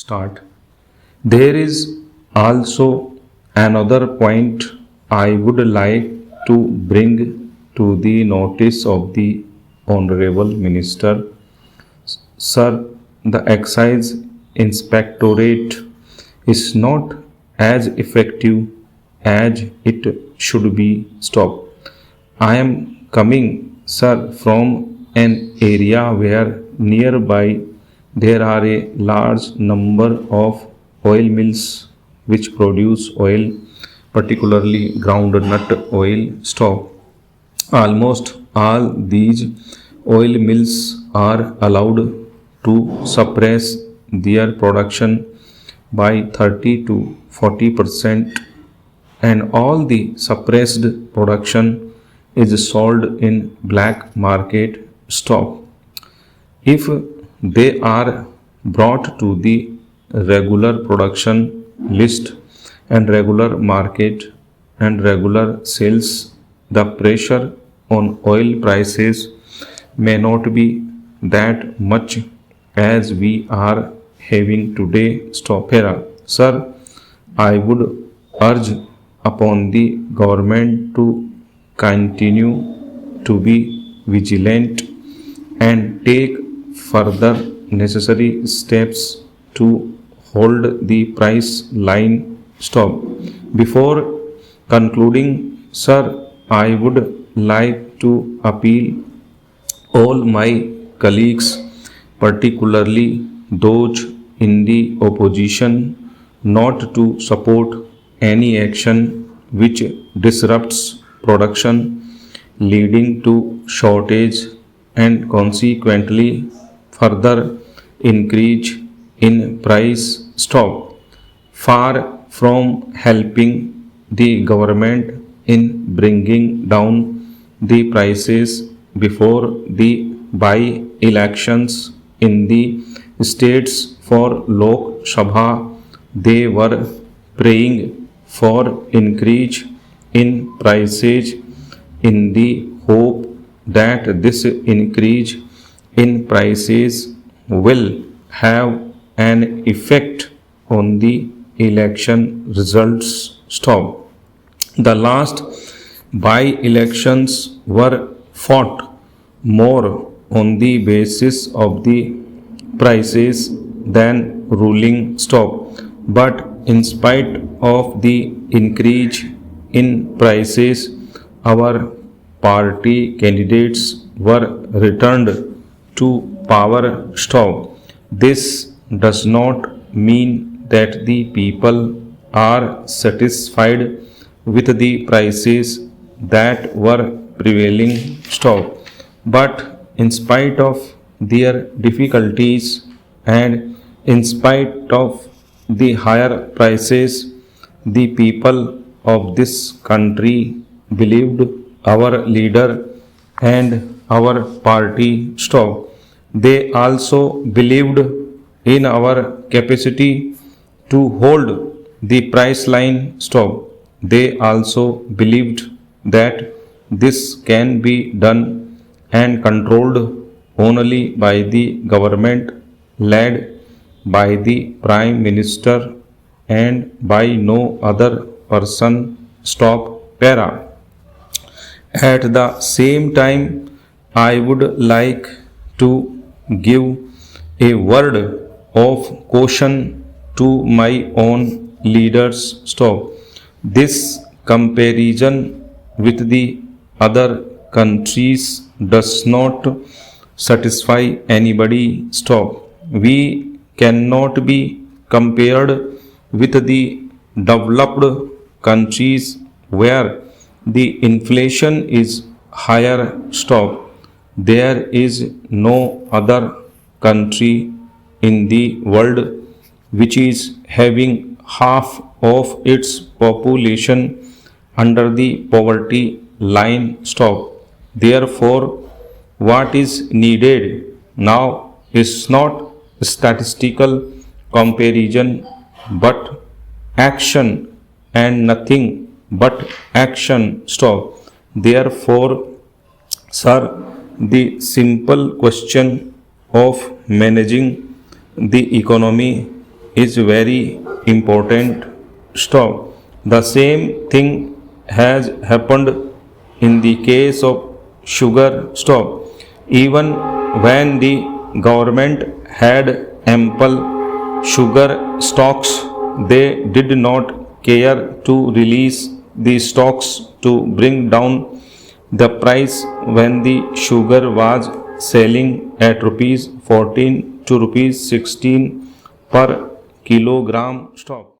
start. There is also another point I would like to bring to the notice of the Honorable Minister. Sir, the Excise Inspectorate is not as effective as it should be stopped. I am coming, sir, from an area where nearby there are a large number of oil mills which produce oil, particularly groundnut oil. Stop. Almost all these oil mills are allowed to suppress their production by 30 to 40%, and all the suppressed production is sold in black market. Stop. If they are brought to the regular production list and regular market and regular sales, the pressure on oil prices may not be that much as we are having today. Stop here. Sir, I would urge upon the government to continue to be vigilant and take further necessary steps to hold the price line. Stop. Before concluding, sir, I would like to appeal all my colleagues, particularly those in the opposition, not to support any action which disrupts production, leading to shortage and consequently further increase in price. Stop. Far from helping the government in bringing down the prices before the by elections in the states for Lok Sabha, they were praying for increase in prices in the hope that this increase in prices will have an effect on the election results. Stop. The last by elections were fought more on the basis of the prices than ruling. Stop. But in spite of the increase in prices, our party candidates were returned to power. Stop. This does not mean that the people are satisfied with the prices that were prevailing. Stop. But in spite of their difficulties and in spite of the higher prices, the people of this country believed our leader and our party. Stop. They also believed in our capacity to hold the price line. Stop. They also believed that this can be done and controlled only by the government led by the Prime Minister and by no other person. Stop. Para. At the same time, I would like to give a word of caution to my own leaders. Stop. This comparison with the other countries does not satisfy anybody. Stop. We cannot be compared with the developed countries where the inflation is higher. Stop. There is no other country in the world which is having half of its population under the poverty line. Stop. Therefore, what is needed now is not statistical comparison but action, and nothing but action. Stop. Therefore, sir, the simple question of managing the economy is very important. Stop. The same thing has happened in the case of sugar. Stop. Even when the government had ample sugar stocks, they did not care to release the stocks to bring down the price when the sugar was selling at rupees 14 to rupees 16 per kilogram. Stop.